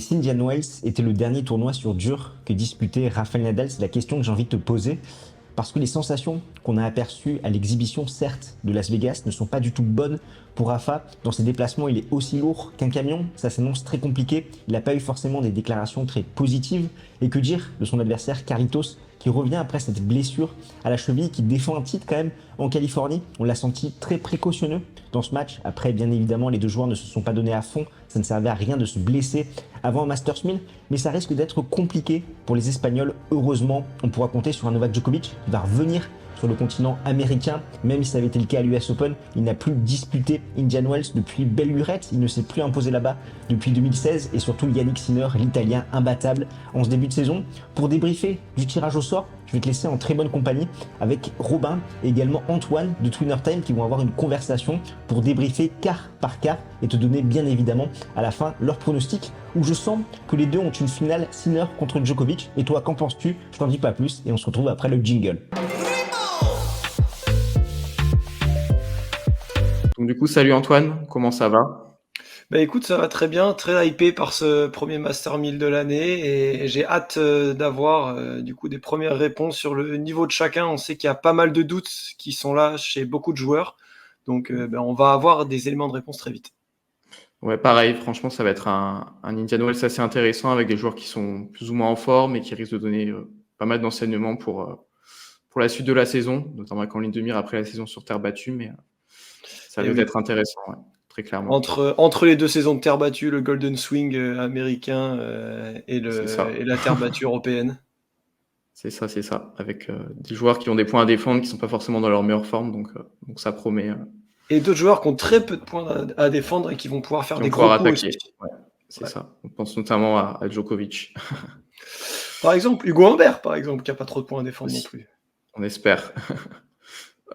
Si Indian Wells était le dernier tournoi sur dur que disputait Rafael Nadal, c'est la question que j'ai envie de te poser. Parce que les sensations qu'on a aperçues à l'exhibition, certes, de Las Vegas ne sont pas du tout bonnes pour Rafa. Dans ses déplacements, il est aussi lourd qu'un camion. Ça s'annonce très compliqué. Il n'a pas eu forcément des déclarations très positives. Et que dire de son adversaire Carlitos, qui revient après cette blessure à la cheville, qui défend un titre quand même en Californie. On l'a senti très précautionneux dans ce match. Après, bien évidemment, les deux joueurs ne se sont pas donnés à fond. Ça ne servait à rien de se blesser avant un Masters 1000, mais ça risque d'être compliqué pour les Espagnols. Heureusement, on pourra compter sur un Novak Djokovic qui va revenir sur le continent américain, même si ça avait été le cas à l'US Open. Il n'a plus disputé Indian Wells depuis belle lurette, il ne s'est plus imposé là-bas depuis 2016, et surtout Yannick Sinner, l'Italien imbattable en ce début de saison. Pour débriefer du tirage au sort, je vais te laisser en très bonne compagnie avec Robin et également Antoine de Twinner Time qui vont avoir une conversation pour débriefer quart par quart et te donner bien évidemment à la fin leur pronostic, où je sens que les deux ont une finale Sinner contre Djokovic. Et toi, qu'en penses-tu? Je t'en dis pas plus et on se retrouve après le jingle. Donc du coup, salut Antoine, comment ça va? Bah écoute, ça va très bien, très hypé par ce premier Master 1000 de l'année et j'ai hâte d'avoir du coup des premières réponses sur le niveau de chacun. On sait qu'il y a pas mal de doutes qui sont là chez beaucoup de joueurs, donc on va avoir des éléments de réponse très vite. Ouais, pareil, franchement, ça va être un Indian Wells assez intéressant avec des joueurs qui sont plus ou moins en forme et qui risquent de donner pas mal d'enseignements pour la suite de la saison, notamment avec en ligne de mire après la saison sur terre battue, mais ça Et risque oui, d'être intéressant, ouais, très clairement. entre les deux saisons de terre battue, le Golden Swing américain C'est ça, et la terre battue européenne. c'est ça, avec des joueurs qui ont des points à défendre, qui sont pas forcément dans leur meilleure forme, donc ça promet, Et d'autres joueurs qui ont très peu de points à défendre et qui vont pouvoir faire qui vont des gros pouvoir coups aussi. attaquer. Ouais, c'est Ouais. ça. On pense notamment à Djokovic Par exemple, Hugo Humbert, par exemple, qui a pas trop de points à défendre non aussi, plus. on espère.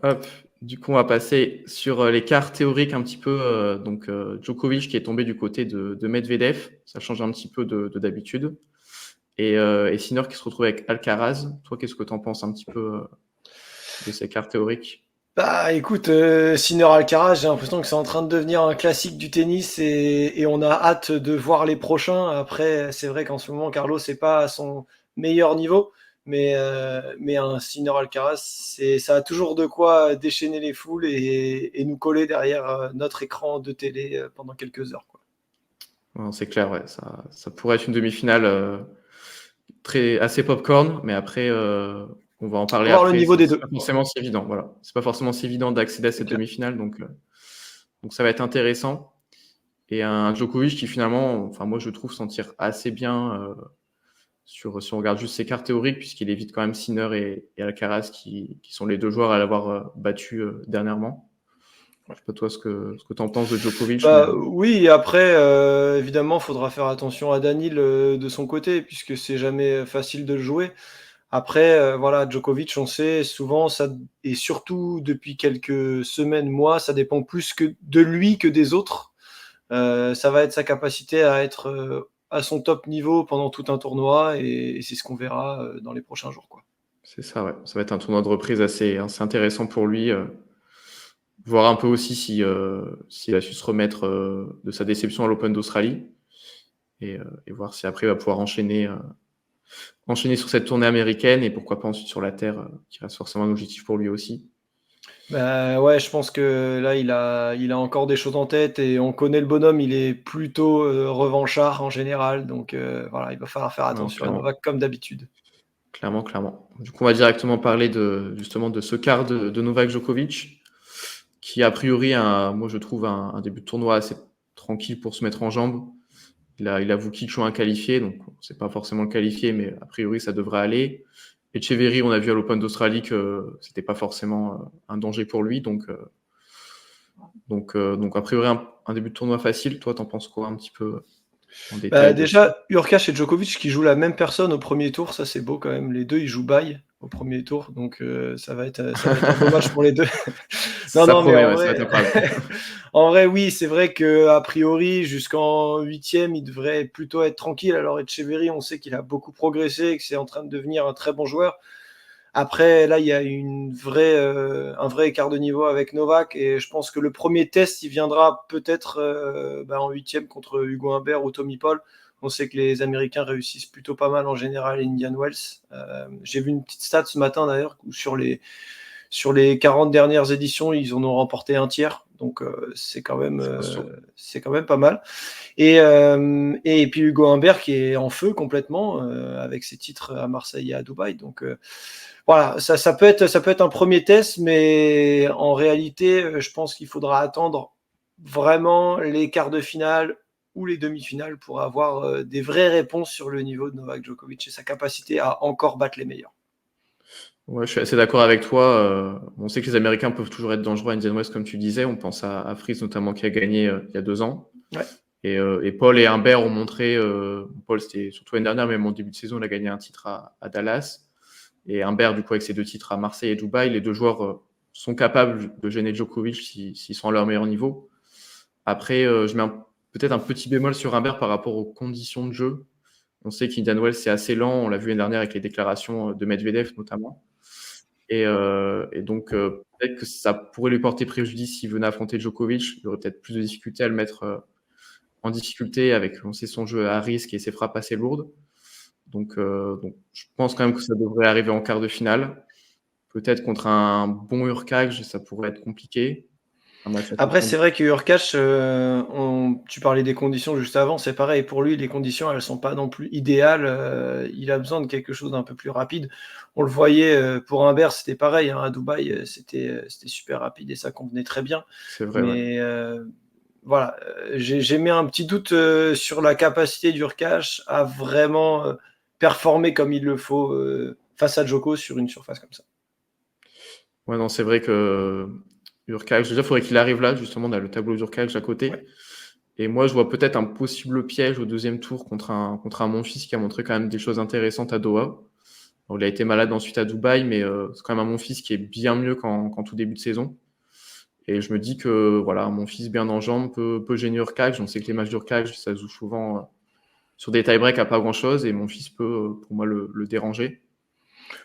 Hop, du coup, on va passer sur les cartes théoriques un petit peu. Donc, Djokovic qui est tombé du côté de Medvedev, ça change un petit peu de d'habitude. Et Sinner qui se retrouve avec Alcaraz. Toi, qu'est-ce que tu en penses un petit peu de ces cartes théoriques? Bah écoute, Sinner Alcaraz, j'ai l'impression que c'est en train de devenir un classique du tennis et on a hâte de voir les prochains. Après, c'est vrai qu'en ce moment, Carlos n'est pas à son meilleur niveau, mais un Sinner Alcaraz, ça a toujours de quoi déchaîner les foules et nous coller derrière notre écran de télé pendant quelques heures, quoi. Ouais, c'est clair, ouais, ça pourrait être une demi-finale assez popcorn, mais après, on va en Faut parler voir le après. niveau des C'est deux, pas forcément si évident, voilà. C'est pas forcément si évident d'accéder à c'est cette clair. demi-finale, donc ça va être intéressant. Et un Djokovic qui finalement, enfin moi je trouve s'en tire assez bien si on regarde juste ses cartes théoriques, puisqu'il évite quand même Sinner et Alcaraz qui sont les deux joueurs à l'avoir battu dernièrement. Je sais pas toi ce que tu en penses de Djokovic, mais Bah oui, et après, évidemment, faudra faire attention à Danil de son côté, puisque c'est jamais facile de le jouer. Après, voilà, Djokovic, on sait, souvent, ça, et surtout depuis quelques semaines, mois, ça dépend plus que de lui que des autres. Ça va être sa capacité à être à son top niveau pendant tout un tournoi, et c'est ce qu'on verra dans les prochains jours, quoi. c'est ça, ouais. Ça va être un tournoi de reprise assez intéressant pour lui. Voir un peu aussi s'il a su se remettre de sa déception à l'Open d'Australie et voir si après il va pouvoir enchaîner sur cette tournée américaine et pourquoi pas ensuite sur la terre, qui reste forcément un objectif pour lui aussi. Bah, ouais, je pense que là, il a encore des choses en tête et on connaît le bonhomme, il est plutôt revanchard en général, donc voilà, il va falloir faire Non, attention à clairement. Novak comme d'habitude. Clairement, clairement. Du coup, on va directement parler justement de ce quart de Novak Djokovic, qui a priori, moi je trouve un début de tournoi assez tranquille pour se mettre en jambes. Il a Vukic en qualifié, donc c'est pas forcément le qualifié, mais a priori ça devrait aller. Etcheverry, on a vu à l'Open d'Australie que c'était pas forcément un danger pour lui, donc a priori un début de tournoi facile. Toi, t'en penses quoi un petit peu en Bah, détail de ce? déjà, Hurkacz et Djokovic qui jouent la même personne au premier tour, ça c'est beau quand même. Les deux, ils jouent bye au premier tour, donc ça va être un beau match pour les deux. Non, Ça non, mais promet, en ouais, ça va vrai, être incroyable. en vrai, oui, c'est vrai que a priori, jusqu'en huitième, il devrait plutôt être tranquille. Alors Etcheverry, on sait qu'il a beaucoup progressé et que c'est en train de devenir un très bon joueur. Après, là, il y a un vrai écart de niveau avec Novak et je pense que le premier test, il viendra peut-être en huitième contre Hugo Humbert ou Tommy Paul. On sait que les Américains réussissent plutôt pas mal en général à Indian Wells. J'ai vu une petite stat ce matin d'ailleurs où sur les 40 dernières éditions, ils en ont remporté un tiers. Donc c'est quand même pas mal. Et puis Hugo Humbert qui est en feu complètement avec ses titres à Marseille et à Dubaï. Donc voilà, ça peut être un premier test, mais en réalité, je pense qu'il faudra attendre vraiment les quarts de finale ou les demi-finales pour avoir des vraies réponses sur le niveau de Novak Djokovic et sa capacité à encore battre les meilleurs. Ouais, je suis assez d'accord avec toi. On sait que les Américains peuvent toujours être dangereux à Indian Wells, comme tu disais. On pense à Fritz notamment qui a gagné il y a 2 ans. Ouais. Et Paul et Humbert ont montré, Paul c'était surtout l'année dernière, mais en début de saison, il a gagné un titre à Dallas. Et Humbert, du coup, avec ses 2 titres à Marseille et Dubaï, les 2 joueurs sont capables de gêner Djokovic s'ils sont à leur meilleur niveau. Après, je mets peut-être un petit bémol sur Humbert par rapport aux conditions de jeu. On sait qu'Indian Wells, c'est assez lent. On l'a vu l'année dernière avec les déclarations de Medvedev notamment. Et donc, peut-être que ça pourrait lui porter préjudice s'il venait affronter Djokovic. Il aurait peut-être plus de difficulté à le mettre en difficulté avec, on sait, son jeu à risque et ses frappes assez lourdes. Donc, je pense quand même que ça devrait arriver en quart de finale. Peut-être contre un bon Hurkacz, ça pourrait être compliqué. Après, c'est vrai que Hurkacz, tu parlais des conditions juste avant, c'est pareil. Pour lui, les conditions, elles sont pas non plus idéales. Il a besoin de quelque chose d'un peu plus rapide. On le voyait pour Humbert, c'était pareil. À Dubaï, c'était super rapide et ça convenait très bien. C'est vrai, mais voilà, j'ai mis un petit doute sur la capacité d'Hurkacz à vraiment performer comme il le faut face à Djoko sur une surface comme ça. Ouais, non, c'est vrai que Hurkacz, déjà, il faudrait qu'il arrive là, justement, on a le tableau d'Hurkacz à côté. Ouais. Et moi, je vois peut-être un possible piège au 2e tour contre un Monfils qui a montré quand même des choses intéressantes à Doha. Alors, il a été malade ensuite à Dubaï, mais c'est quand même un Monfils qui est bien mieux qu'en tout début de saison. Et je me dis que voilà, mon fils bien en jambes peut gêner Hurkacz. On sait que les matchs d'Hurkacz, ça se joue souvent sur des tie-breaks à pas grand-chose, et mon fils peut, pour moi, le déranger.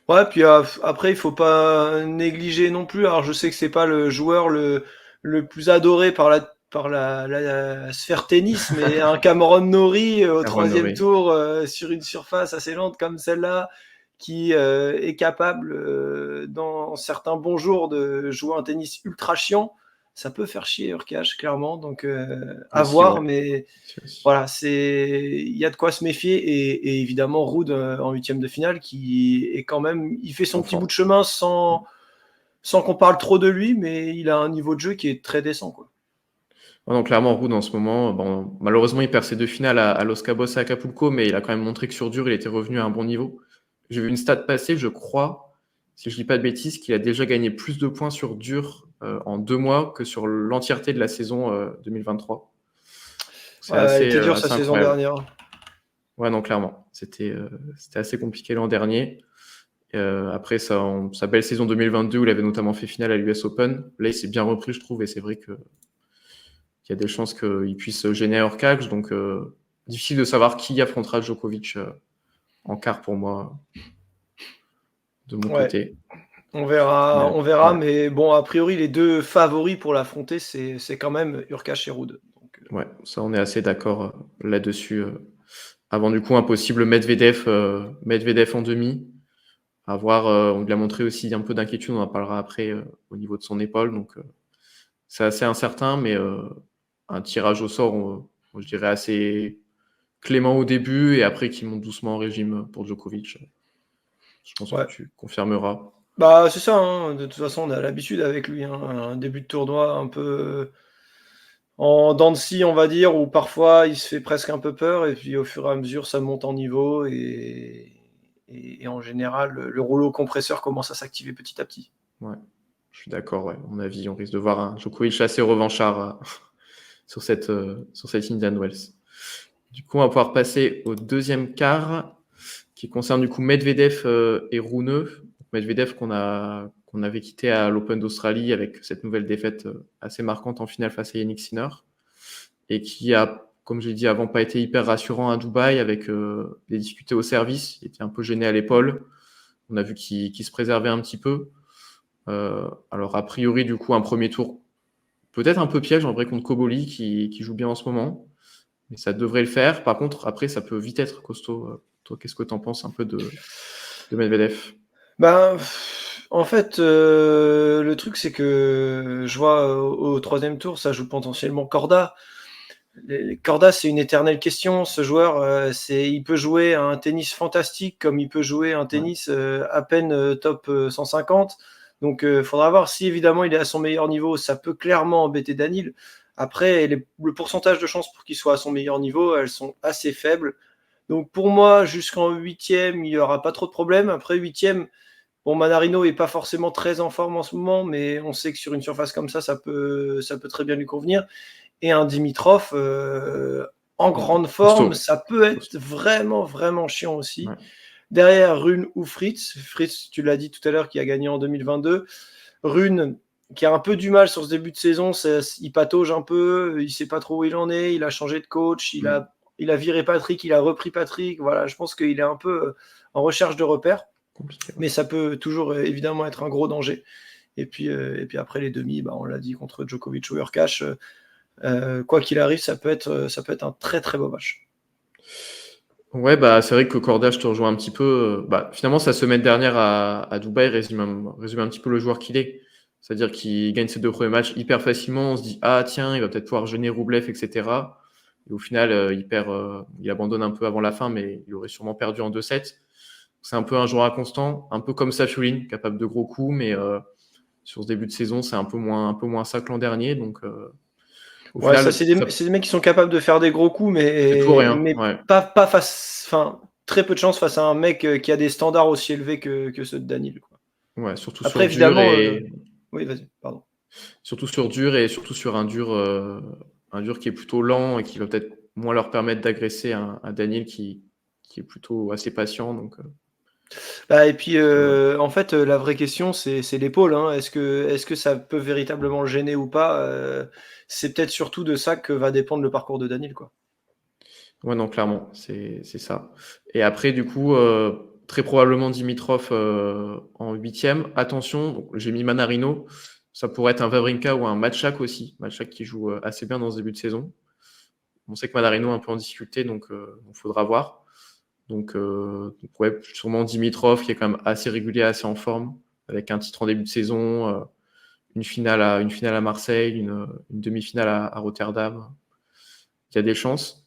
Ouais, puis après, il faut pas négliger non plus. Alors, je sais que c'est pas le joueur le plus adoré par la sphère tennis, mais un Cameron Norrie au Cameron 3e Norrie. tour sur une surface assez lente comme celle-là, qui est capable, dans certains bons jours, de jouer un tennis ultra chiant, ça peut faire chier Hurkacz, clairement. Donc, à Aussi, voir, ouais. mais Aussi. voilà, il y a de quoi se méfier et évidemment Ruud en 8e de finale qui est quand même, il fait son petit bout de chemin sans qu'on parle trop de lui, mais il a un niveau de jeu qui est très décent, quoi. Ouais, donc clairement, Ruud en ce moment, bon, malheureusement, il perd ses 2 finales à Los Cabos et à Acapulco, mais il a quand même montré que sur dur, il était revenu à un bon niveau. J'ai vu une stat passer, je crois, si je dis pas de bêtises, qu'il a déjà gagné plus de points sur dur en 2 mois que sur l'entièreté de la saison 2023. C'est Elle était dure sa assez saison incroyable. dernière. Ouais, non, clairement. C'était assez compliqué l'an dernier. Après sa belle saison 2022 où il avait notamment fait finale à l'US Open, là il s'est bien repris, je trouve, et c'est vrai qu'il y a des chances qu'il puisse gêner Hurkacz. Donc difficile de savoir qui affrontera Djokovic en quart pour moi, de mon Ouais, côté. on verra, Ouais. mais bon, a priori, les 2 favoris pour l'affronter, c'est quand même Hurkacz et Ruud. Donc, Ouais, ça on est assez d'accord là-dessus. Avant du coup un possible Medvedev en demi. À voir, on lui a montré aussi un peu d'inquiétude, on en parlera après au niveau de son épaule. Donc c'est assez incertain, mais un tirage au sort, je dirais, assez clément au début et après qui monte doucement en régime pour Djokovic. Je pense que ouais. tu confirmeras. Bah, c'est ça, hein. De toute façon, on a l'habitude avec lui, hein. Un début de tournoi un peu en dents de scie, on va dire, où parfois il se fait presque un peu peur, et puis au fur et à mesure, ça monte en niveau, et en général, le rouleau compresseur commence à s'activer petit à petit. Ouais, je suis d'accord. Ouais. À mon avis, on risque de voir un Djokovic assez revanchard sur cette Indian Wells. Du coup, on va pouvoir passer au 2e quart qui concerne du coup Medvedev et Rune. Medvedev qu'on avait quitté à l'Open d'Australie avec cette nouvelle défaite assez marquante en finale face à Yannick Sinner, et qui a, comme j'ai dit avant, pas été hyper rassurant à Dubaï avec des difficultés au service. Il était un peu gêné à l'épaule. On a vu qu'il se préservait un petit peu. Alors a priori, du coup, un premier tour peut-être un peu piège en vrai contre Koboli qui joue bien en ce moment. Mais ça devrait le faire. Par contre, après, ça peut vite être costaud. Toi, qu'est-ce que tu en penses un peu de Medvedev? Ben, en fait, le truc, c'est que je vois au troisième tour, ça joue potentiellement Corda. Corda, c'est une éternelle question. Ce joueur, il peut jouer un tennis fantastique comme il peut jouer un tennis à peine top 150. Donc, il faudra voir si évidemment il est à son meilleur niveau. Ça peut clairement embêter Daniil. Après, le pourcentage de chances pour qu'il soit à son meilleur niveau, elles sont assez faibles. Donc, pour moi, jusqu'en huitième, il n'y aura pas trop de problèmes. Après, huitième, bon, Manarino est pas forcément très en forme en ce moment, mais on sait que sur une surface comme ça peut très bien lui convenir. Et un Dimitrov en grande forme, Costaud. ça peut être vraiment, vraiment chiant aussi. Ouais. Derrière, Rune ou Fritz. Fritz, tu l'as dit tout à l'heure, qui a gagné en 2022. Rune, qui a un peu du mal sur ce début de saison, il patauge un peu, il sait pas trop où il en est, il a changé de coach, il a viré Patrick, il a repris Patrick. Voilà, je pense qu'il est un peu en recherche de repères. Compliqué. Mais ça peut toujours évidemment être un gros danger. Et puis après les demi, on l'a dit, contre Djokovic ou Hurkacz, quoi qu'il arrive, ça peut être un très très beau match. Ouais, c'est vrai que Corda, je te rejoins un petit peu. Finalement, sa semaine dernière à Dubaï résume un petit peu le joueur qu'il est. C'est-à-dire qu'il gagne ses 2 premiers matchs hyper facilement. On se dit, ah tiens, il va peut-être pouvoir gêner Roublev, etc. Et au final, il abandonne un peu avant la fin, mais il aurait sûrement perdu en 2-7. C'est un peu un joueur inconstant, un peu comme Safiullin, capable de gros coups, mais sur ce début de saison, c'est un peu moins ça que l'an dernier. Donc, au Ouais, final, c'est des mecs qui sont capables de faire des gros coups, c'est tout rien. mais Ouais. pas face, enfin, très peu de chance face à un mec qui a des standards aussi élevés que ceux de Daniil, quoi. Ouais, surtout Après, sur dur évidemment, et oui, vas-y, pardon. surtout sur dur et surtout sur un dur qui est plutôt lent et qui va peut-être moins leur permettre d'agresser un Daniil qui est plutôt assez patient. Donc, Et puis, en fait, la vraie question, c'est l'épaule, hein. Est-ce que ça peut véritablement le gêner ou pas? C'est peut-être surtout de ça que va dépendre le parcours de Daniil, quoi. ouais, non, clairement, c'est ça. Et après, du coup, très probablement Dimitrov en huitième. Attention, donc, j'ai mis Manarino. Ça pourrait être un Wawrinka ou un Matchak aussi. Matchak qui joue assez bien dans ce début de saison. On sait que Manarino est un peu en difficulté, donc il faudra voir. Donc ouais, sûrement Dimitrov qui est quand même assez régulier, assez en forme, avec un titre en début de saison, une finale à Marseille, une demi-finale à Rotterdam. Il y a des chances.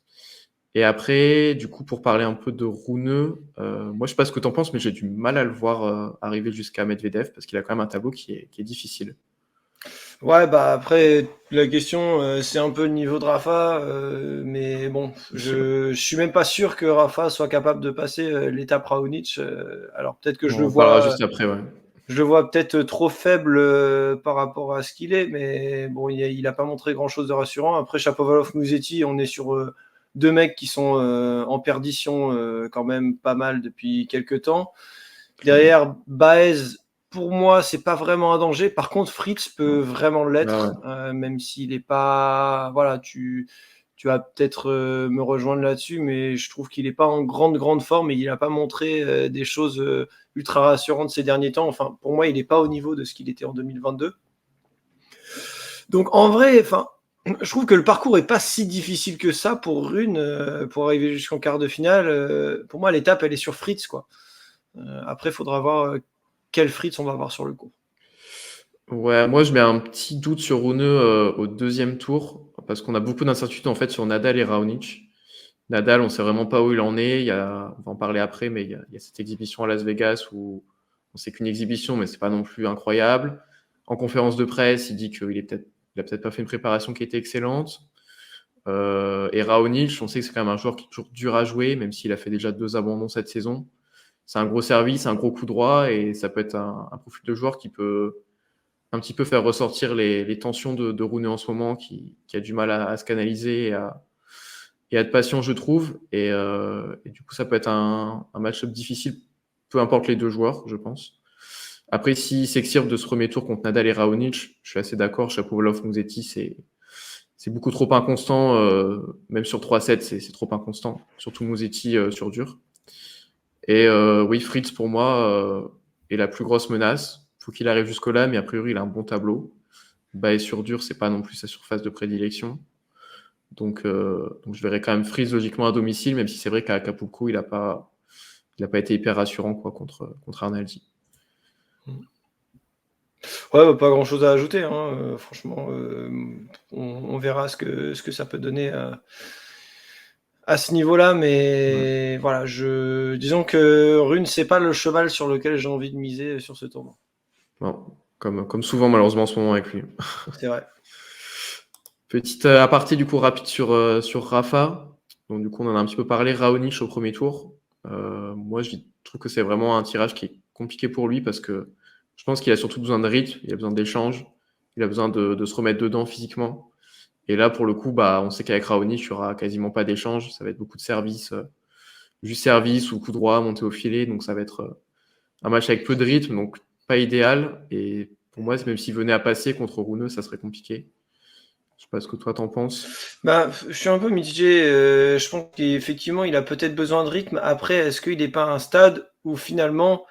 Et après, du coup, pour parler un peu de Rune, moi je sais pas ce que tu en penses, mais j'ai du mal à le voir arriver jusqu'à Medvedev parce qu'il a quand même un tableau qui est difficile. Ouais, après, la question, c'est un peu le niveau de Rafa, mais bon, Aussi, ouais. je suis même pas sûr que Rafa soit capable de passer l'étape Raonic. Alors peut-être que On en parlera juste après, ouais. je le vois peut-être trop faible par rapport à ce qu'il est, mais bon, il a pas montré grand-chose de rassurant. Après, Shapovalov-Musetti, on est sur deux mecs qui sont en perdition quand même pas mal depuis quelques temps. Clairement. Derrière, Baez, pour moi, c'est pas vraiment un danger. Par contre, Fritz peut vraiment l'être, même s'il est pas. Voilà, tu vas peut-être me rejoindre là-dessus, mais je trouve qu'il n'est pas en grande forme et il n'a pas montré des choses ultra rassurantes ces derniers temps. Enfin, pour moi, il n'est pas au niveau de ce qu'il était en 2022. Donc, en vrai, enfin, je trouve que le parcours est pas si difficile que ça pour Rune, pour arriver jusqu'en quart de finale. Pour moi, l'étape, elle est sur Fritz, quoi. Après, il faudra voir quel Fritz on va avoir sur le cours. Ouais, moi je mets un petit doute sur Rune au deuxième tour parce qu'on a beaucoup d'incertitudes en fait sur Nadal et Raonic. Nadal, on sait vraiment pas où il en est. On va en parler après, mais il y a cette exhibition à Las Vegas où on sait qu'une exhibition, mais c'est pas non plus incroyable. En conférence de presse, il dit il a peut-être pas fait une préparation qui était excellente. Et Raonic, on sait que c'est quand même un joueur qui est toujours dur à jouer, même s'il a fait déjà 2 abandons cette saison. C'est un gros service, un gros coup droit, et ça peut être un profil de joueur qui peut un petit peu faire ressortir les tensions de Rune en ce moment, qui a du mal à se canaliser et à être patient, je trouve. Et du coup, ça peut être un match-up difficile, peu importe les deux joueurs, je pense. Après, s'il s'extirpe de ce premier tour contre Nadal et Raonic, je suis assez d'accord. Shapovalov-Musetti, c'est beaucoup trop inconstant. Même sur 3-7, c'est trop inconstant. Surtout Musetti sur dur. Et oui, Fritz, pour moi, est la plus grosse menace. Faut qu'il arrive jusque-là, mais a priori, il a un bon tableau. Bas et sur dur, c'est pas non plus sa surface de prédilection. Donc je verrais quand même Fritz logiquement à domicile, même si c'est vrai qu'à Acapulco, il n'a pas été hyper rassurant quoi, contre Arnaldi. Ouais, pas grand-chose à ajouter, hein, franchement, on verra ce que ça peut donner à ce niveau-là, mais voilà, disons que Rune, c'est pas le cheval sur lequel j'ai envie de miser sur ce tournoi. Non, comme souvent malheureusement en ce moment avec lui. C'est vrai. Petite aparté du coup rapide sur Rafa. Donc du coup on en a un petit peu parlé. Raonic au premier tour. Moi je trouve que c'est vraiment un tirage qui est compliqué pour lui parce que je pense qu'il a surtout besoin de rythme, il a besoin d'échange, il a besoin de se remettre dedans physiquement. Et là pour le coup on sait qu'avec Raonic il n'y aura quasiment pas d'échange, ça va être beaucoup de service, juste service ou coup droit, monter au filet, donc ça va être un match avec peu de rythme, donc pas idéal. Et pour moi même s'il venait à passer contre Rune, ça serait compliqué. Je sais pas ce que toi t'en penses. Bah, je suis un peu mitigé. Je pense qu'effectivement, il a peut-être besoin de rythme. Après, est-ce qu'il n'est pas à un stade où finalement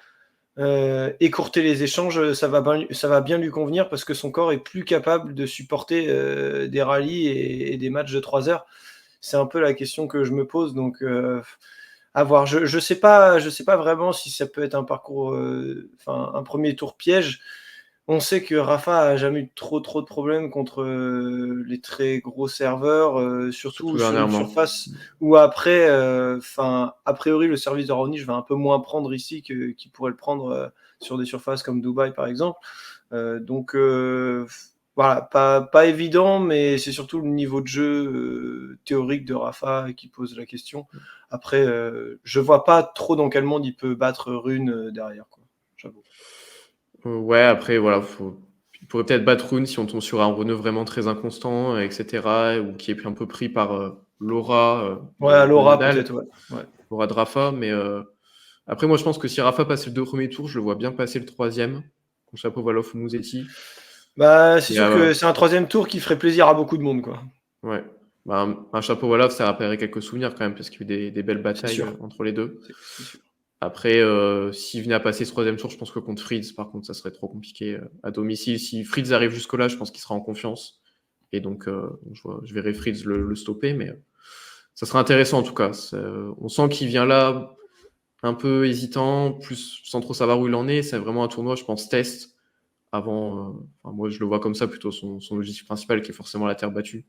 écourter les échanges, ça va bien lui convenir parce que son corps est plus capable de supporter des rallyes et des matchs de 3 heures. C'est un peu la question que je me pose. Donc, à voir. Je sais pas vraiment si ça peut être un parcours, un premier tour piège. On sait que Rafa a jamais eu trop de problèmes contre les très gros serveurs, surtout Surtout sur une dernièrement. surface où après, a priori, le service de Raonic va un peu moins prendre ici qu'il pourrait le prendre sur des surfaces comme Dubaï, par exemple. Donc, voilà, pas évident, mais c'est surtout le niveau de jeu théorique de Rafa qui pose la question. Après, je vois pas trop dans quel monde il peut battre Rune derrière, quoi, j'avoue. Ouais, après, voilà, il pourrait peut-être battre Rune si on tombe sur un Rune vraiment très inconstant, etc., ou qui est un peu pris par l'aura Ouais, à de Laura, Nadal, peut-être, ouais. l'aura de Rafa. Mais après, moi, je pense que si Rafa passe les 2 premiers tours, je le vois bien passer le 3e, contre Shapovalov ou Musetti. Bah, c'est Et, sûr que c'est un 3e tour qui ferait plaisir à beaucoup de monde, quoi. ouais. Bah, un Shapovalov, ça rappellerait quelques souvenirs quand même, parce qu'il y a eu des belles C'est batailles sûr, entre les deux. c'est sûr. Après, s'il venait à passer ce 3e tour, je pense que contre Fritz, par contre, ça serait trop compliqué à domicile. Si Fritz arrive jusque-là, je pense qu'il sera en confiance. Et donc, je verrai Fritz le stopper, mais ça sera intéressant en tout cas. On sent qu'il vient là un peu hésitant, plus sans trop savoir où il en est. C'est vraiment un tournoi, je pense, test. Avant, moi, je le vois comme ça, plutôt son objectif principal, qui est forcément la terre battue.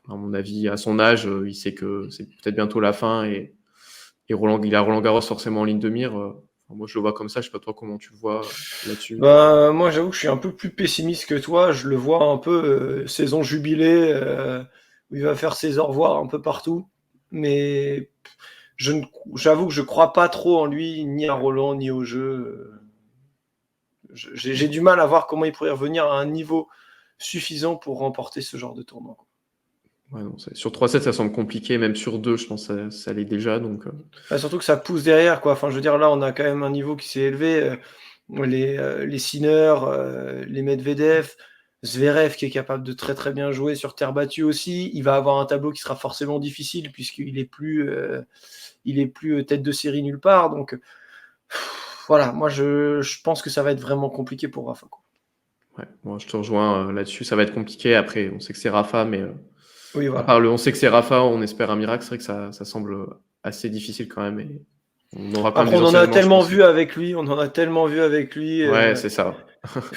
À mon avis, à son âge, il sait que c'est peut-être bientôt la fin et il a Roland Garros forcément en ligne de mire. Moi, je le vois comme ça. Je sais pas toi comment tu le vois là-dessus. Bah, moi, j'avoue que je suis un peu plus pessimiste que toi. Je le vois un peu saison jubilée, où il va faire ses au revoir un peu partout. Mais j'avoue que je crois pas trop en lui, ni à Roland, ni au jeu. J'ai du mal à voir comment il pourrait revenir à un niveau suffisant pour remporter ce genre de tournoi. Ouais, non, sur 3-7, ça semble compliqué. Même sur 2, je pense que ça l'est déjà. Donc, Bah, surtout que ça pousse derrière, quoi. Enfin, je veux dire, là, on a quand même un niveau qui s'est élevé. Les Sinner, les Medvedev, Zverev qui est capable de très très bien jouer sur terre battue aussi. Il va avoir un tableau qui sera forcément difficile puisqu'il est plus tête de série nulle part. Donc voilà, moi je pense que ça va être vraiment compliqué pour Rafa, quoi. ouais, moi, je te rejoins là-dessus. Ça va être compliqué. Après, on sait que c'est Rafa, mais Oui, à voilà. part on sait que c'est Rafa, on espère un miracle. C'est vrai que ça semble assez difficile quand même. Et on aura quand même Après, des on en a enseignements, je tellement pense. vu avec lui, on en a tellement vu avec lui. Ouais, c'est ça.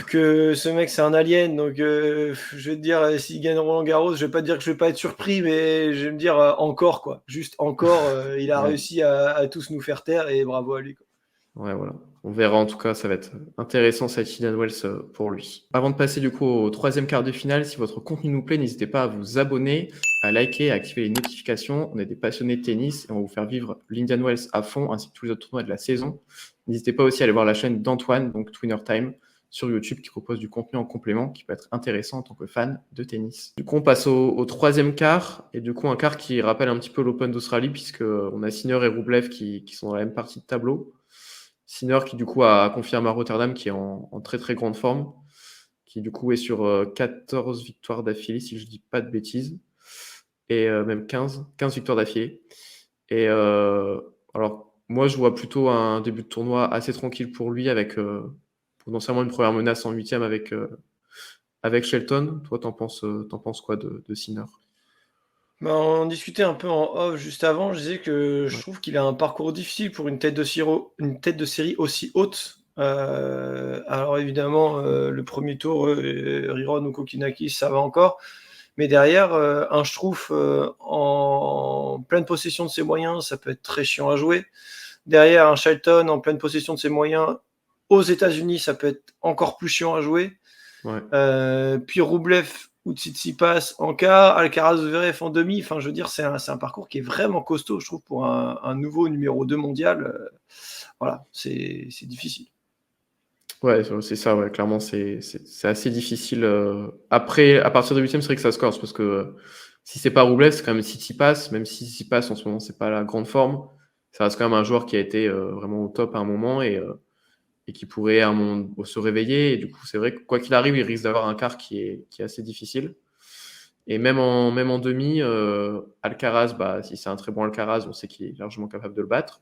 Que ce mec c'est un alien, donc je vais te dire, s'il gagne Roland Garros, je vais pas te dire que je vais pas être surpris, mais je vais me dire encore, quoi, juste encore, il a Ouais. réussi à tous nous faire taire et bravo à lui, quoi. Ouais, voilà. On verra en tout cas, ça va être intéressant cette Indian Wells pour lui. Avant de passer du coup au 3e quart de finale, si votre contenu nous plaît, n'hésitez pas à vous abonner, à liker, à activer les notifications. On est des passionnés de tennis et on va vous faire vivre l'Indian Wells à fond, ainsi que tous les autres tournois de la saison. N'hésitez pas aussi à aller voir la chaîne d'Antoine, donc Twinner Time, sur YouTube, qui propose du contenu en complément qui peut être intéressant en tant que fan de tennis. Du coup, on passe au 3e quart, et du coup un quart qui rappelle un petit peu l'Open d'Australie, puisqu'on a Sinner et Rublev qui sont dans la même partie de tableau. Sinner qui du coup a confirmé à Rotterdam qui est en très très grande forme, qui du coup est sur 14 victoires d'affilée si je dis pas de bêtises, et même 15 victoires d'affilée. Et alors moi je vois plutôt un début de tournoi assez tranquille pour lui avec potentiellement une première menace en 8e avec Shelton. Toi t'en penses quoi de Sinner? Bah, on discutait un peu en off juste avant, je disais que je Ouais. trouve qu'il a un parcours difficile pour une tête de série aussi haute. Alors évidemment, le premier tour, Riron ou Kokinakis, ça va encore. Mais derrière, un Struff, en pleine possession de ses moyens, ça peut être très chiant à jouer. Derrière, un Shelton en pleine possession de ses moyens aux États-Unis, ça peut être encore plus chiant à jouer. Ouais. Puis Roublev ou Tsitsipas en quart, Alcaraz Zverev en demi. Enfin, je veux dire, c'est un parcours qui est vraiment costaud, je trouve, pour un nouveau numéro 2 mondial. Voilà, c'est difficile. Ouais, c'est ça, ouais, clairement, c'est assez difficile. Après, à partir de huitième, c'est vrai que ça se corse parce que si c'est pas Roublev, c'est quand même Tsitsipas, même si Tsitsipas en ce moment, c'est pas la grande forme, ça reste quand même un joueur qui a été vraiment au top à un moment et qui pourrait à un moment se réveiller. Et du coup, c'est vrai que quoi qu'il arrive, il risque d'avoir un quart qui est assez difficile. Et même en demi, Alcaraz, bah, si c'est un très bon Alcaraz, on sait qu'il est largement capable de le battre.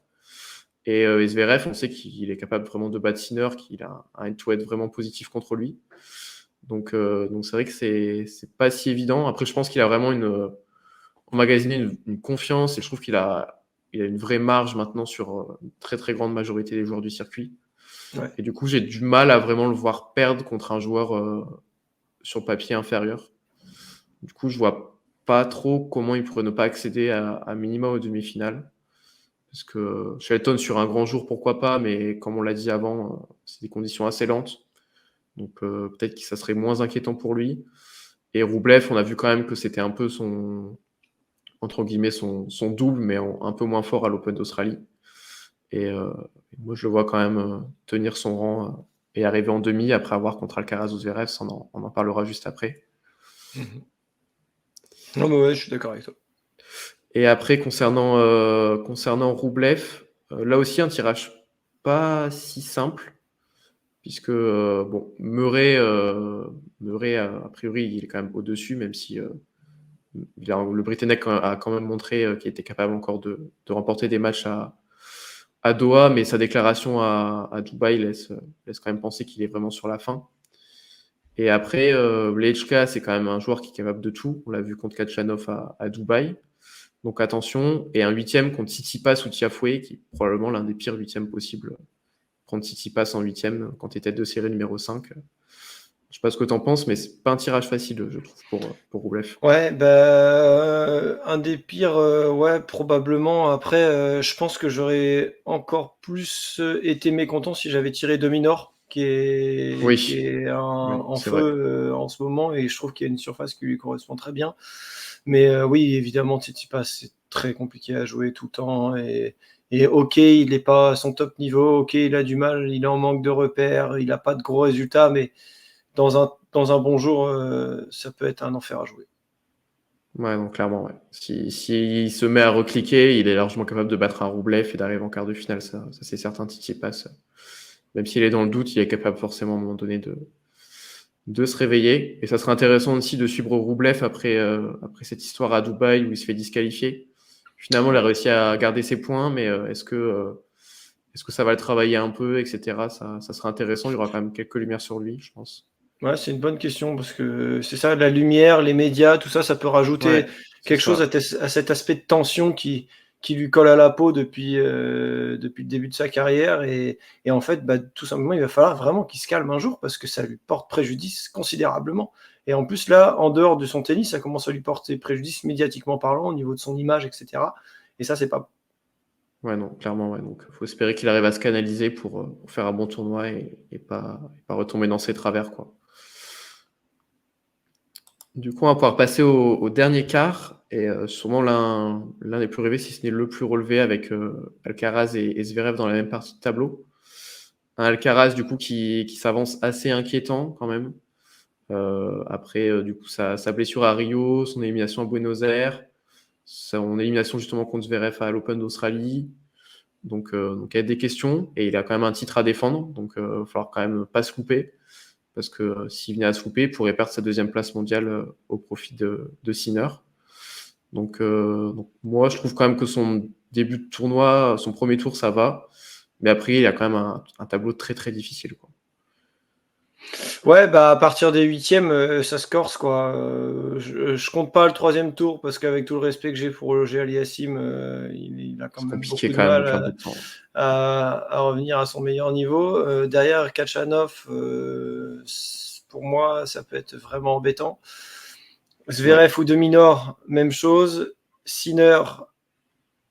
Et Zverev, on sait qu'il est capable vraiment de battre Sinner, qu'il a un head-to-head vraiment positif contre lui. Donc c'est vrai que c'est pas si évident. Après, je pense qu'il a vraiment emmagasiné une confiance et je trouve il a une vraie marge maintenant sur une très très grande majorité des joueurs du circuit. Ouais. Et du coup, j'ai du mal à vraiment le voir perdre contre un joueur sur papier inférieur. Du coup, je vois pas trop comment il pourrait ne pas accéder à minima aux demi-finales. Parce que Shelton sur un grand jour, pourquoi pas, mais comme on l'a dit avant, c'est des conditions assez lentes. Donc peut-être que ça serait moins inquiétant pour lui. Et Roublev, on a vu quand même que c'était un peu entre guillemets, son double, mais un peu moins fort à l'Open d'Australie. Et moi, je le vois quand même tenir son rang et arriver en demi après avoir contre Alcaraz ou Zverev. On en parlera juste après. Mhm. Non, mais ouais, je suis d'accord avec toi. Et après, concernant Roublev, là aussi, un tirage pas si simple. Puisque bon, Murray a priori, il est quand même au-dessus, même si le Britannique a quand même montré qu'il était capable encore de remporter des matchs à Doha, mais sa déclaration à Dubaï laisse quand même penser qu'il est vraiment sur la fin. Et après, Lejka, c'est quand même un joueur qui est capable de tout. On l'a vu contre Kachanov à Dubaï. Donc attention. Et un huitième contre Tsitsipas ou Tiafoe, qui est probablement l'un des pires huitièmes possibles. Prendre Tsitsipas en huitième quand tu es tête de série numéro 5. Je sais pas ce que tu en penses, mais c'est pas un tirage facile, je trouve, pour Roublev. Ouais, bah, un des pires, ouais, probablement. Après, je pense que j'aurais encore plus été mécontent si j'avais tiré Dominor, qui Oui, est oui, en c'est feu vrai. En ce moment, et je trouve qu'il y a une surface qui lui correspond très bien. Mais oui, évidemment, Tsitsipas, c'est très compliqué à jouer tout le temps. Et ok, il n'est pas à son top niveau, ok, il a du mal, il est en manque de repères, il n'a pas de gros résultats, mais dans un bon jour, ça peut être un enfer à jouer. Ouais, donc clairement, ouais. Si se met à recliquer, il est largement capable de battre un Roublev et d'arriver en quart de finale, ça c'est certain. Tsitsipas, même s'il est dans le doute, il est capable forcément à un moment donné de se réveiller. Et ça serait intéressant aussi de suivre Roublev après cette histoire à Dubaï où il se fait disqualifier. Finalement, il a Ouais. réussi à garder ses points, mais est-ce que ça va le travailler un peu, etc. Ça sera intéressant. Il y aura quand même quelques lumières sur lui, je pense. Ouais, c'est une bonne question parce que c'est ça, la lumière, les médias, tout ça, ça peut rajouter Ouais, c'est quelque chose ça. à cet aspect de tension qui lui colle à la peau depuis le début de sa carrière. Et en fait, bah, tout simplement, il va falloir vraiment qu'il se calme un jour parce que ça lui porte préjudice considérablement. Et en plus, là, en dehors de son tennis, ça commence à lui porter préjudice médiatiquement parlant, au niveau de son image, etc. Et ça, c'est pas. Ouais, non, clairement, ouais. Donc, faut espérer qu'il arrive à se canaliser pour faire un bon tournoi et pas retomber dans ses travers, quoi. Du coup, on va pouvoir passer au dernier quart et sûrement l'un des plus rêvés, si ce n'est le plus relevé, avec Alcaraz et Zverev dans la même partie de tableau. Un Alcaraz, du coup, qui s'avance assez inquiétant quand même. Après, du coup, sa blessure à Rio, son élimination à Buenos Aires, son élimination justement contre Zverev à l'Open d'Australie. Donc il y a des questions et il a quand même un titre à défendre. Donc il va falloir quand même pas se louper. Parce que s'il venait à se louper, il pourrait perdre sa deuxième place mondiale au profit de Sinner. Donc moi, je trouve quand même que son début de tournoi, son premier tour, ça va. Mais après, il a quand même un tableau très très difficile, quoi. Ouais, bah, à partir des huitièmes, ça se corse, quoi. Je compte pas le troisième tour parce qu'avec tout le respect que j'ai pour Roger Aliassime, il a quand C'est même compliqué beaucoup de quand même de mal faire beaucoup de temps. à revenir à son meilleur niveau. Derrière Kachanov, pour moi, ça peut être vraiment embêtant. Ouais. Zverev ou Deminor, même chose. Sinner,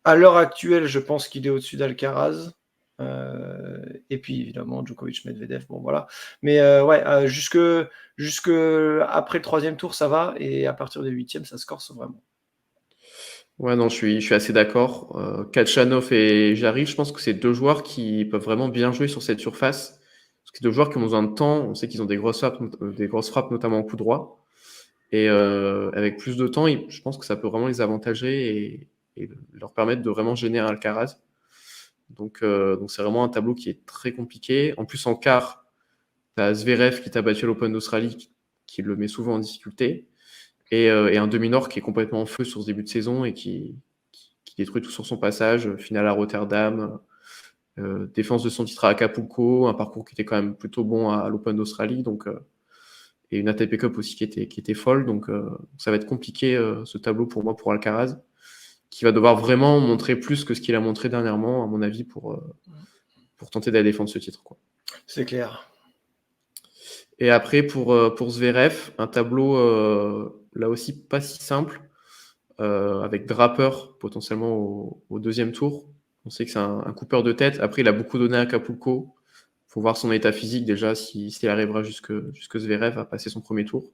à l'heure actuelle, je pense qu'il est au-dessus d'Alcaraz. Et puis évidemment Djokovic, Medvedev, bon voilà. Mais ouais, jusque après le troisième tour, ça va, et à partir des huitièmes, ça se corse vraiment. Ouais, non, je suis assez d'accord. Kachanov et Jarry, je pense que c'est deux joueurs qui peuvent vraiment bien jouer sur cette surface. Parce que c'est deux joueurs qui ont besoin de temps. On sait qu'ils ont des grosses frappes, notamment au coup droit. Et avec plus de temps, je pense que ça peut vraiment les avantager et leur permettre de vraiment gêner un Alcaraz. Donc c'est vraiment un tableau qui est très compliqué. En plus, en quart, tu as Zverev qui t'a battu à l'Open d'Australie, qui le met souvent en difficulté. Et un demi-nord qui est complètement en feu sur ce début de saison et qui détruit tout sur son passage. Finale à Rotterdam, défense de son titre à Acapulco, un parcours qui était quand même plutôt bon à l'Open d'Australie. Et une ATP Cup aussi qui était folle. Donc ça va être compliqué ce tableau pour moi, pour Alcaraz, qui va devoir vraiment montrer plus que ce qu'il a montré dernièrement, à mon avis, pour tenter d'aller défendre ce titre, quoi. C'est clair. Et après, pour Zverev, un tableau là aussi pas si simple, avec Draper potentiellement au deuxième tour. On sait que c'est un coupeur de tête. Après, il a beaucoup donné à Acapulco. Il faut voir son état physique déjà, s'il arrivera jusque Zverev à passer son premier tour.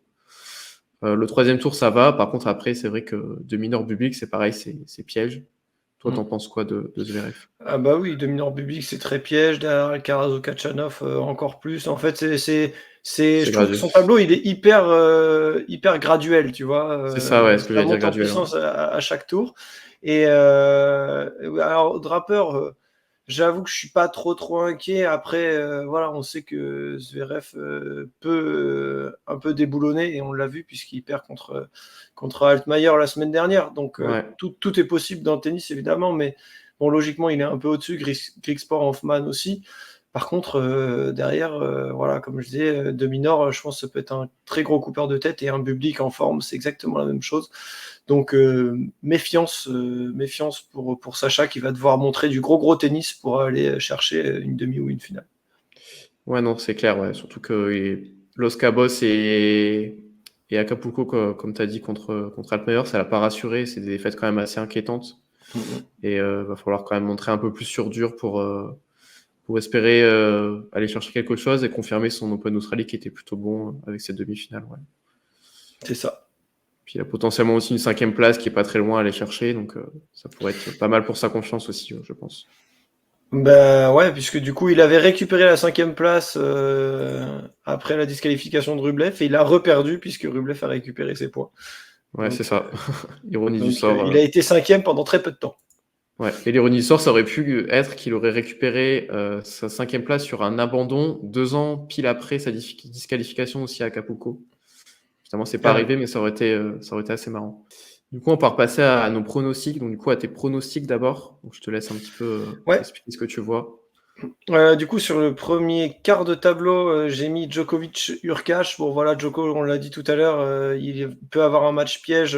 Le troisième tour, ça va. Par contre, après, c'est vrai que de mineur public, c'est pareil, c'est piège. Toi, t'en penses quoi de Zverev? Ah bah oui, dominant public, c'est très piège. Derrière Alcaraz ou Kachanov, encore plus. En fait, je C'est trouve que gradué. son tableau, il est hyper graduel, tu vois. C'est ça, ouais, ce que Ça j'allais dire, monte en graduel. Ouais. puissance à chaque tour. Et alors, Draper, j'avoue que je suis pas trop inquiet. Après, voilà, on sait que Zverev peut un peu déboulonner, et on l'a vu puisqu'il perd contre Altmaier la semaine dernière. Donc, Ouais. tout est possible dans le tennis, évidemment, mais bon, logiquement, il est un peu au-dessus. Griekspoor, Hoffman aussi. Par contre, derrière, voilà, comme je disais, Deminor, je pense que ça peut être un très gros coupeur de tête, et un Bublik en forme, c'est exactement la même chose. Donc, méfiance pour Sacha, qui va devoir montrer du gros tennis pour aller chercher une demi ou une finale. Ouais, non, c'est clair, ouais. Surtout que Los Cabos et Acapulco, comme tu as dit, contre Altmaier, ça l'a pas rassuré. C'est des défaites quand même assez inquiétantes. Et va falloir quand même montrer un peu plus sur dur pour espérer aller chercher quelque chose et confirmer son Open Australie qui était plutôt bon avec cette demi-finale. Ouais. C'est ça. Puis il a potentiellement aussi une 5e place qui est pas très loin à aller chercher. Donc ça pourrait être pas mal pour sa confiance aussi, je pense. Ben ouais, puisque du coup, il avait récupéré la 5e place après la disqualification de Rublev, et il a reperdu puisque Rublev a récupéré ses points. Ouais, Donc, c'est ça. Ironie du donc sort. il a été 5e pendant très peu de temps. Ouais. Et l'ironie du sort, ça aurait pu être qu'il aurait récupéré sa 5e place sur un abandon 2 ans pile après sa disqualification aussi à Acapulco. Justement, c'est pas arrivé, mais ça aurait été assez marrant. Du coup, on peut repasser à nos pronostics. Donc, du coup, à tes pronostics d'abord. Donc, je te laisse un petit peu Ouais. expliquer ce que tu vois. Du coup, sur le premier quart de tableau, j'ai mis Djokovic-Hurkacz. Bon, voilà, Djoko, on l'a dit tout à l'heure, il peut avoir un match piège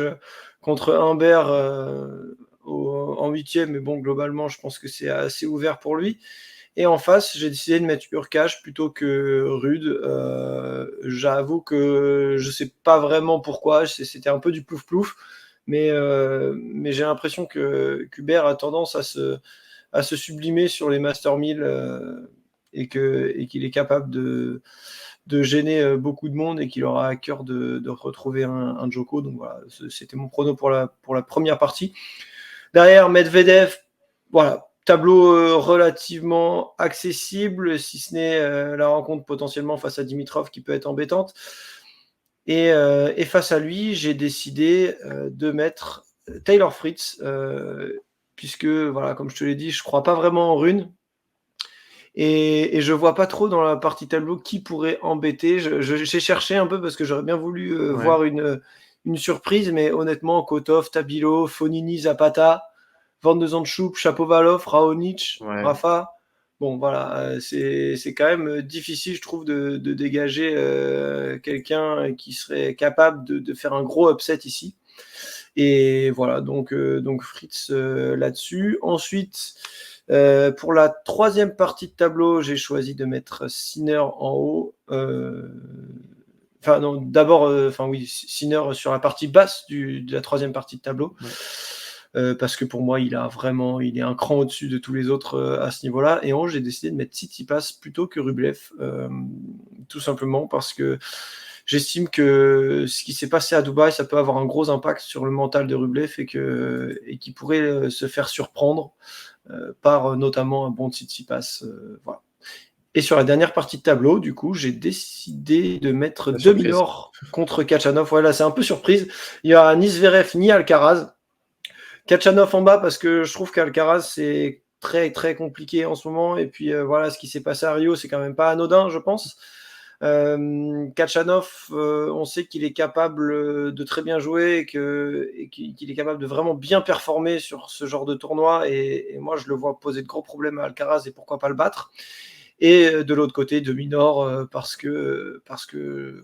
contre Humbert en huitième, mais bon, globalement, je pense que c'est assez ouvert pour lui. Et en face, j'ai décidé de mettre Hurkacz plutôt que Rude. J'avoue que je sais pas vraiment pourquoi, c'était un peu du plouf-plouf, mais j'ai l'impression que Hubert a tendance à se sublimer sur les Master 1000, et qu'il est capable de gêner beaucoup de monde, et qu'il aura à cœur de retrouver un Djoko. Donc voilà, c'était mon prono pour la première partie. Derrière, Medvedev, voilà, tableau relativement accessible, si ce n'est la rencontre potentiellement face à Dimitrov qui peut être embêtante. Et face à lui, j'ai décidé de mettre Taylor Fritz, puisque, voilà, comme je te l'ai dit, je ne crois pas vraiment en Rune. Et je ne vois pas trop dans la partie tableau qui pourrait embêter. J'ai cherché un peu parce que j'aurais bien voulu voir une surprise, mais honnêtement, Kotov, Tabilo, Fonini, Zapata, Van de Zandschulp, Shapovalov, Raonic, Ouais. Rafa, bon, voilà, c'est quand même difficile, je trouve, de dégager quelqu'un qui serait capable de faire un gros upset ici. Et voilà, donc Fritz là-dessus. Ensuite, pour la troisième partie de tableau, j'ai choisi de mettre Sinner en haut. Enfin, non, d'abord, oui, Sinner sur la partie basse de la troisième partie de tableau. Ouais. Parce que pour moi, il est un cran au-dessus de tous les autres à ce niveau-là. Et en haut, j'ai décidé de mettre Tsitsipas plutôt que Rublev, tout simplement parce que j'estime que ce qui s'est passé à Dubaï, ça peut avoir un gros impact sur le mental de Rublev et qu'il pourrait se faire surprendre par notamment un bon Tsitsipas. Voilà. Et sur la dernière partie de tableau, du coup, j'ai décidé de mettre La surprise. Dominor contre Kachanov. Voilà, c'est un peu surprise. Il y a ni Zverev ni Alcaraz. Kachanov en bas parce que je trouve qu'Alcaraz, c'est très, très compliqué en ce moment. Et puis voilà, ce qui s'est passé à Rio, c'est quand même pas anodin, je pense. Kachanov, on sait qu'il est capable de très bien jouer et qu'il est capable de vraiment bien performer sur ce genre de tournoi. Et moi, je le vois poser de gros problèmes à Alcaraz et pourquoi pas le battre. Et de l'autre côté, Dominor, parce que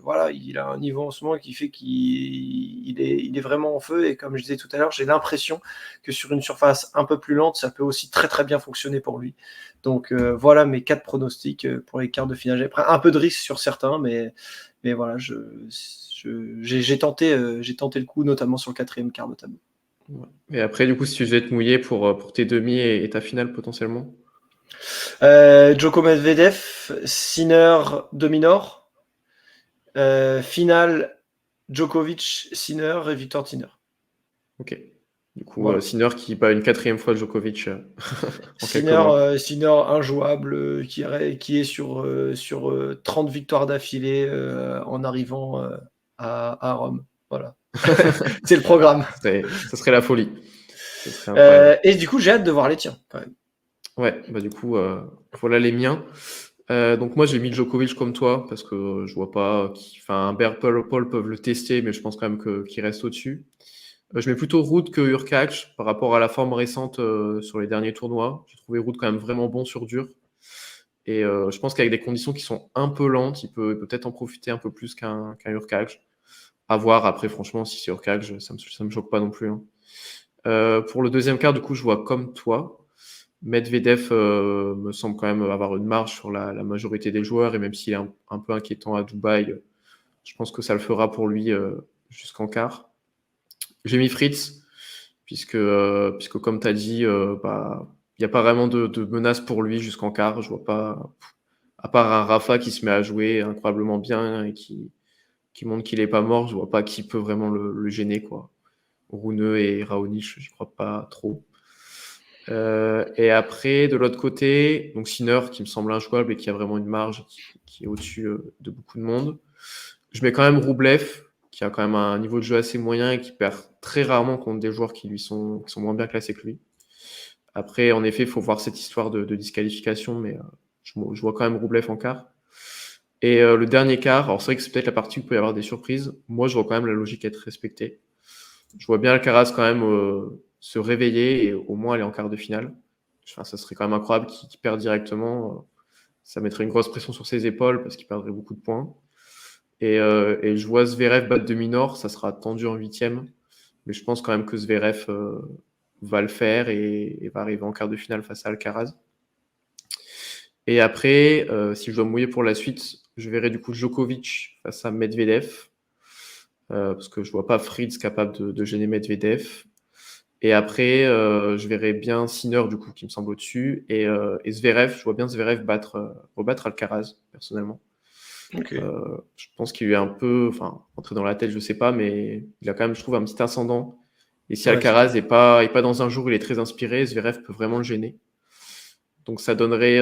voilà, il a un niveau en ce moment qui fait qu'il est vraiment en feu. Et comme je disais tout à l'heure, j'ai l'impression que sur une surface un peu plus lente, ça peut aussi très très bien fonctionner pour lui. Donc voilà mes 4 pronostics pour les quarts de finale. J'ai pris un peu de risque sur certains, mais voilà, j'ai tenté le coup, notamment sur le 4e quart de tableau. Ouais. Et après, du coup, si tu devais te mouiller pour tes demi et ta finale potentiellement? Djoko Medvedev, Sinner, Dominor. Finale, Djokovic, Sinner et Victor Sinner. Ok. Du coup, Voilà. Sinner qui bat une 4e fois Djokovic en quelques mois. Sinner injouable, qui est sur 30 victoires d'affilée en arrivant à Rome. Voilà. C'est le programme. Ça serait la folie. Ça serait incroyable. Et du coup, j'ai hâte de voir les tiens, quand même. Ouais, bah du coup, voilà les miens. Donc moi, j'ai mis Djokovic comme toi, parce que je vois pas enfin, Berg, Paul peuvent le tester, mais je pense quand même qu'il reste au-dessus. Je mets plutôt Ruud que Hurkacz par rapport à la forme récente sur les derniers tournois. J'ai trouvé Ruud quand même vraiment bon sur dur. Et je pense qu'avec des conditions qui sont un peu lentes, il peut peut-être en profiter un peu plus qu'un Hurkacz. À voir après, franchement, si c'est Hurkacz, ça me choque pas non plus. Hein. Pour le deuxième quart, du coup, je vois comme toi. Medvedev me semble quand même avoir une marge sur la majorité des joueurs, et même s'il est un peu inquiétant à Dubaï, je pense que ça le fera pour lui jusqu'en quart. J'ai mis Fritz, puisque comme tu as dit, il n'y a pas vraiment de menace pour lui jusqu'en quart. Je vois pas, à part un Rafa qui se met à jouer incroyablement bien et qui montre qu'il n'est pas mort, je vois pas qui peut vraiment le gêner, quoi. Rune et Raonic, j'y crois pas trop. Et après, de l'autre côté, donc Sinner qui me semble injouable et qui a vraiment une marge qui est au-dessus de beaucoup de monde. Je mets quand même Rublev, qui a quand même un niveau de jeu assez moyen et qui perd très rarement contre des joueurs qui sont moins bien classés que lui. Après, en effet, il faut voir cette histoire de disqualification, mais je vois quand même Rublev en quart. Et le dernier quart, alors c'est vrai que c'est peut-être la partie où il peut y avoir des surprises. Moi, je vois quand même la logique être respectée. Je vois bien Alcaraz quand même se réveiller et au moins aller en quart de finale. Enfin, ça serait quand même incroyable qu'il perde directement. Ça mettrait une grosse pression sur ses épaules parce qu'il perdrait beaucoup de points. Et je vois Zverev battre Dominor, ça sera tendu en 8e. Mais je pense quand même que Zverev va le faire et va arriver en quart de finale face à Alcaraz. Et après, si je dois mouiller pour la suite, je verrai du coup Djokovic face à Medvedev. Parce que je vois pas Fritz capable de gêner Medvedev. Et après, je verrais bien Sinner, du coup, qui me semble au-dessus. Et Zverev, je vois bien Zverev rebattre Alcaraz, personnellement. Okay. Je pense qu'il lui est un peu, enfin, entré dans la tête, je sais pas, mais il a quand même, je trouve, un petit ascendant. Et si Alcaraz n'est pas dans un jour où il est très inspiré, Zverev peut vraiment le gêner. Donc ça donnerait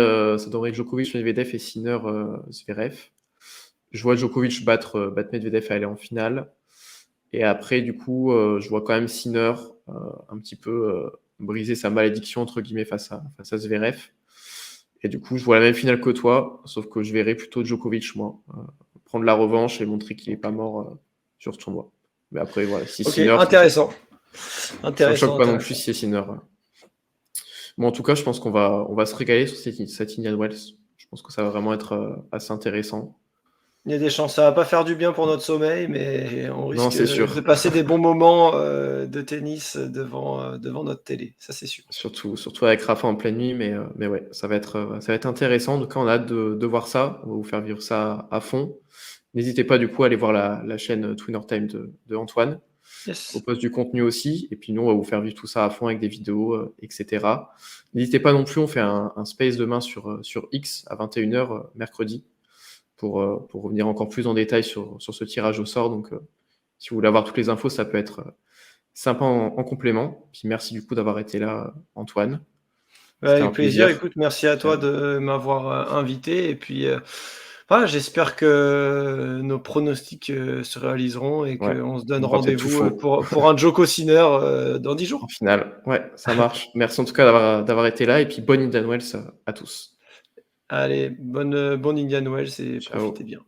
Djokovic, Medvedev et Sinner, Zverev. Je vois Djokovic battre Medvedev et aller en finale. Et après, du coup, je vois quand même Sinner un petit peu briser sa malédiction, entre guillemets, face à Zverev. Et du coup, je vois la même finale que toi, sauf que je verrais plutôt Djokovic, moi, prendre la revanche et montrer qu'il n'est pas mort sur ce tournoi. Mais après, voilà, si Sinner... Intéressant. Ça ne me choque pas non plus si c'est Sinner. Bon, en tout cas, je pense on va se régaler sur cette Indian Wells. Je pense que ça va vraiment être assez intéressant. Il y a des chances, ça va pas faire du bien pour notre sommeil, mais on Non, risque c'est sûr. de passer des bons moments de tennis devant notre télé, ça c'est sûr. Surtout avec Rafa en pleine nuit, mais ouais, ça va être intéressant. Donc, on a hâte de voir ça. On va vous faire vivre ça à fond. N'hésitez pas, du coup, à aller voir la chaîne Twinner Time de Antoine. On Yes. poste du contenu aussi. Et puis, nous, on va vous faire vivre tout ça à fond avec des vidéos, etc. N'hésitez pas non plus, on fait un space demain sur X à 21h mercredi pour revenir encore plus en détail sur ce tirage au sort. Donc, si vous voulez avoir toutes les infos, ça peut être sympa en complément. Puis merci du coup d'avoir été là, Antoine. Ouais, C'était avec un plaisir. plaisir. Écoute, merci à toi de m'avoir invité. Et puis, voilà, j'espère que nos pronostics se réaliseront et Ouais, qu'on se donne on aura peut-être tout rendez-vous faux pour un Joko Sinner dans 10 en jours. finale. Ouais, ça marche. Merci en tout cas d'avoir été là et puis bonne Indian Wells à tous. Allez, bonne Indian Wells et profitez Ciao. bien.